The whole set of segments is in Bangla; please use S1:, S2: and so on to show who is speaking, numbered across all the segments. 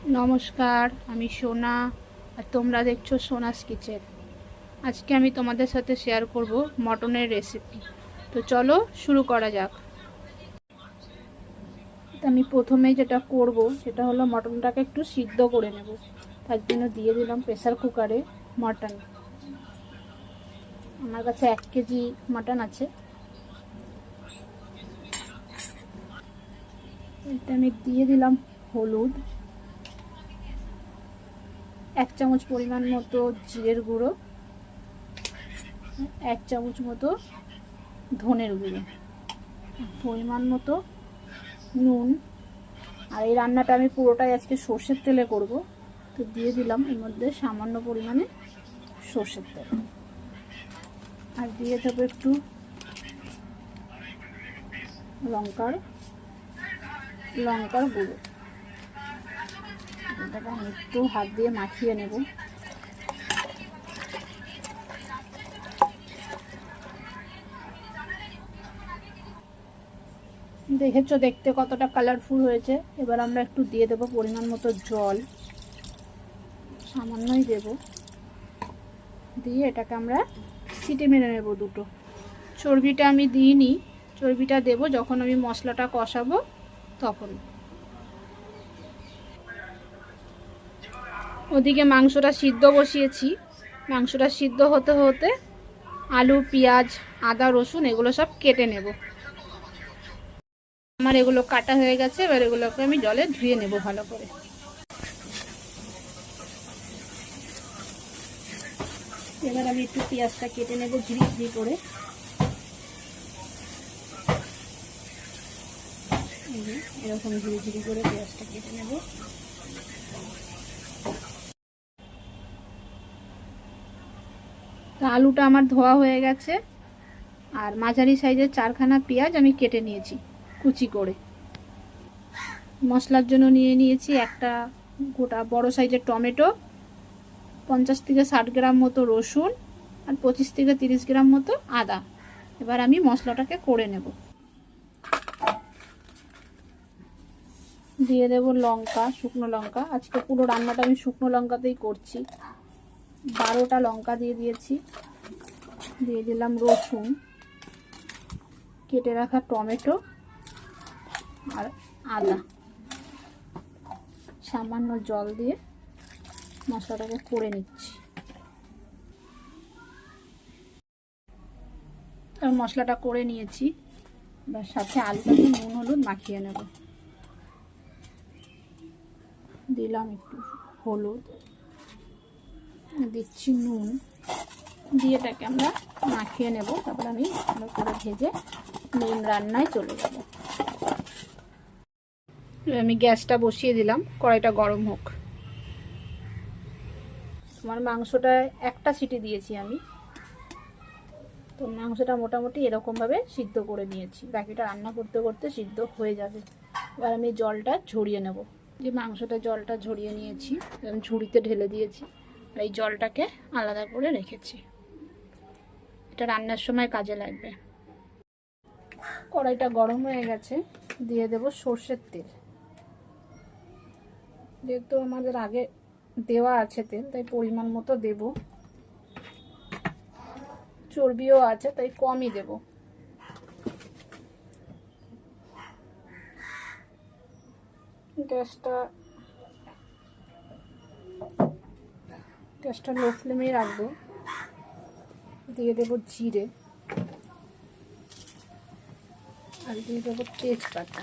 S1: নমস্কার, আমি সোনা আর তোমরা দেখছো সোনাস কিচেন। আজকে আমি তোমাদের সাথে শেয়ার করব মটনের রেসিপি। তো চলো শুরু করা যাক। আমি প্রথমে যেটা করব সেটা হলো মটনটাকে একটু সিদ্ধ করে নেব। তার জন্য দিয়ে দিলাম প্রেসার কুকারে মটন। আমার কাছে 1 কেজি মটন আছে। এটা আমি দিয়ে দিলাম হলুদ, 1 চামচ পরিমাণ মতো জিরের গুঁড়ো, 1 চামচ মতো ধনের গুঁড়ো, পরিমাণ মতো নুন। আর এই রান্নাটা আমি পুরোটাই আজকে সর্ষের তেলে করব, তো দিয়ে দিলাম এর মধ্যে সামান্য পরিমাণে সর্ষের তেল। আর দিয়ে দেবো একটু লঙ্কার গুঁড়ো। এটাকে আমি একটু হাত দিয়ে মাখিয়ে নেব। দেখেছো দেখতে কতটা কালারফুল হয়েছে। এবার আমরা একটু দিয়ে দেবো পরিমাণ মতো জল, সামান্যই দেব। দিয়ে এটাকে আমরা সিটি মেরে নেব দুটো। চর্বিটা আমি দিইনি, চর্বিটা দেব যখন আমি মশলাটা কষাবো তখন। ওদিকে মাংসটা সিদ্ধ বসিয়েছি। মাংসটা সিদ্ধ হতে হতে আলু, পেঁয়াজ, আদা, রসুন এগুলো সব কেটে নেব। আমার এগুলো কাটা হয়ে গেছে। এবার এগুলোকে আমি জলে ধুয়ে নেব ভালো করে। এবার আমি একটু পেঁয়াজটা কেটে নেব ঝিরি ঝিরি করে। এরকম ঝিরি ঝিরি করে পেঁয়াজটা কেটে নেব। তো আলুটা আমার ধোয়া হয়ে গেছে। আর মাঝারি সাইজের 4খানা পেঁয়াজ আমি কেটে নিয়েছি কুচি করে। মশলার জন্য নিয়ে নিয়েছি একটা গোটা বড় সাইজের টমেটো, 50 থেকে 60 গ্রাম মতো রসুন, আর 25 থেকে 30 গ্রাম মতো আদা। এবার আমি মশলাটাকে করে নেব। দিয়ে দেব লঙ্কা, শুকনো লঙ্কা। আজকে পুরো রান্নাটা আমি শুকনো লঙ্কাতেই করছি। 12টা লঙ্কা দিয়ে দিয়েছি। দিয়ে দিলাম রসুন, কেটে রাখা টমেটো আর আদা। সামান্য জল দিয়ে মশলাটাকে করে নিচ্ছি। আর মশলাটা করে নিয়েছি। এবার সাথে আলুটাকে নুন হলুদ মাখিয়ে নেব। দিলাম একটু হলুদ, দিচ্ছি নুন, দিয়ে এটাকে আমরা মাখিয়ে নেব। তারপর আমি ভালো করে ভেজে মেন রান্নায় চলে যাব। আমি গ্যাসটা বসিয়ে দিলাম, কড়াইটা গরম হোক। আমার মাংসটা একটা সিটি দিয়েছি আমি। তো মাংসটা মোটামুটি এরকমভাবে সিদ্ধ করে নিয়েছি। বাকিটা রান্না করতে করতে সিদ্ধ হয়ে যাবে। এবার আমি জলটা ঝরিয়ে নেব। যে মাংসটা জলটা ঝরিয়ে নিয়েছি, আমি ঝুড়িতে ঢেলে দিয়েছি। আর এই জলটাকে আলাদা করে রেখেছি। এটা রান্নার সময় কাজে লাগবে। কড়াইটা গরম হয়ে গেছে, দিয়ে দেব সর্ষের তেল। যেহেতু আমাদের আগে দেওয়া আছে তেল, তাই পরিমাণ মতো দেব। চর্বিও আছে তাই কমই দেব। গ্যাসটা লো ফ্লেমে রাখবো। দিয়ে দেবো জিরে, আর দিয়ে দেবো তেজপাতা।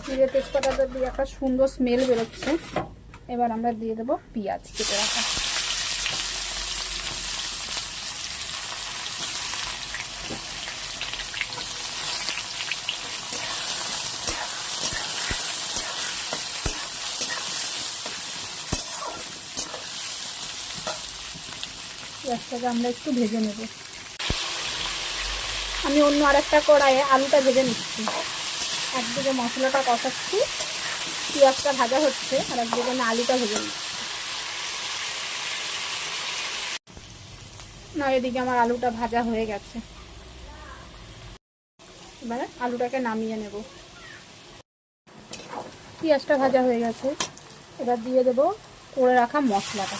S1: জিরে তেজপাতাটা দিয়ে একটা সুন্দর স্মেল বেরোচ্ছে। এবার আমরা দিয়ে দেবো পেঁয়াজ কেটে রাখা। পেঁয়াজটাকে আমরা একটু ভেজে নেব। আমি অন্য আরেকটা কড়াইয়ে আলুটা ভেজে নিচ্ছি। একদিকে মশলাটা কষাচ্ছি, পেঁয়াজটা ভাজা হচ্ছে, আর একদিকে আমি আলুটা ভেজে নিচ্ছি। না, এদিকে আমার আলুটা ভাজা হয়ে গেছে। এবারে আলুটাকে নামিয়ে নেব। পেঁয়াজটা ভাজা হয়ে গেছে, এবার দিয়ে দেব করে রাখা মশলাটা।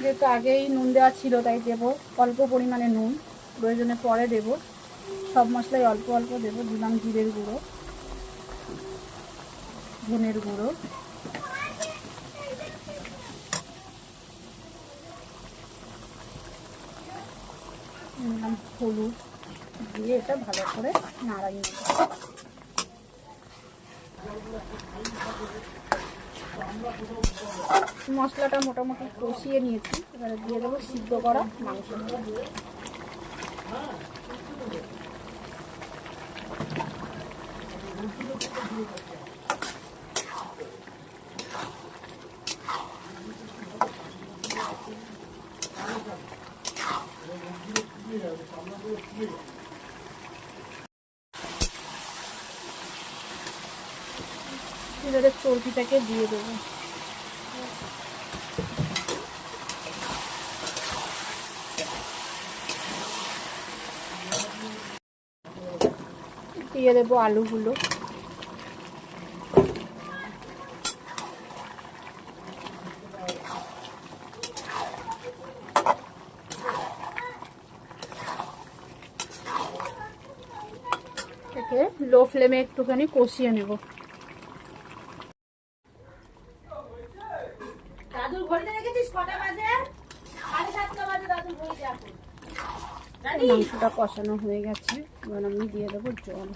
S1: যেহেতু আগেই নুন দেওয়া ছিল তাই দেব অল্প পরিমাণে নুন, প্রয়োজনে পরে দেব। সব মশলাই অল্প অল্প দেব। দিলাম জিরের গুঁড়ো, ধনের গুঁড়ো, দিলাম হলুদ, দিয়ে এটা ভালো করে নাড়াই নেব। মশলাটা মোটামুটি কষিয়ে নিয়েছি, এবারে দিয়ে দেবো সিদ্ধ করা মাংসটা। এবারে চর্বিটাকে দিয়ে দেবো। দিয়ে দেবো আলুগুলো। এটাকে লো ফ্লেমে একটুখানি কষিয়ে নেব। মাংসটা কষানো হয়ে গেছে, এবার আমি দিয়ে দেবো জল।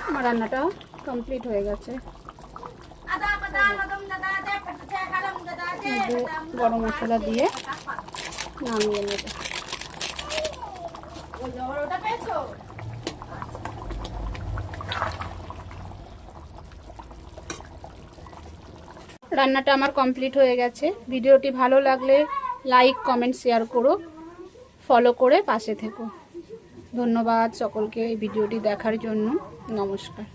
S1: আমার রান্নাটা কমপ্লিট হয়ে গেছে। গরম মশলা দিয়ে নামিয়ে নেব। রান্নাটা আমার কমপ্লিট হয়ে গেছে। ভিডিওটি ভালো লাগলে লাইক, কমেন্ট, শেয়ার করো, ফলো করে পাশে থেকো। ধন্যবাদ সকলকে এই ভিডিওটি দেখার জন্য। নমস্কার।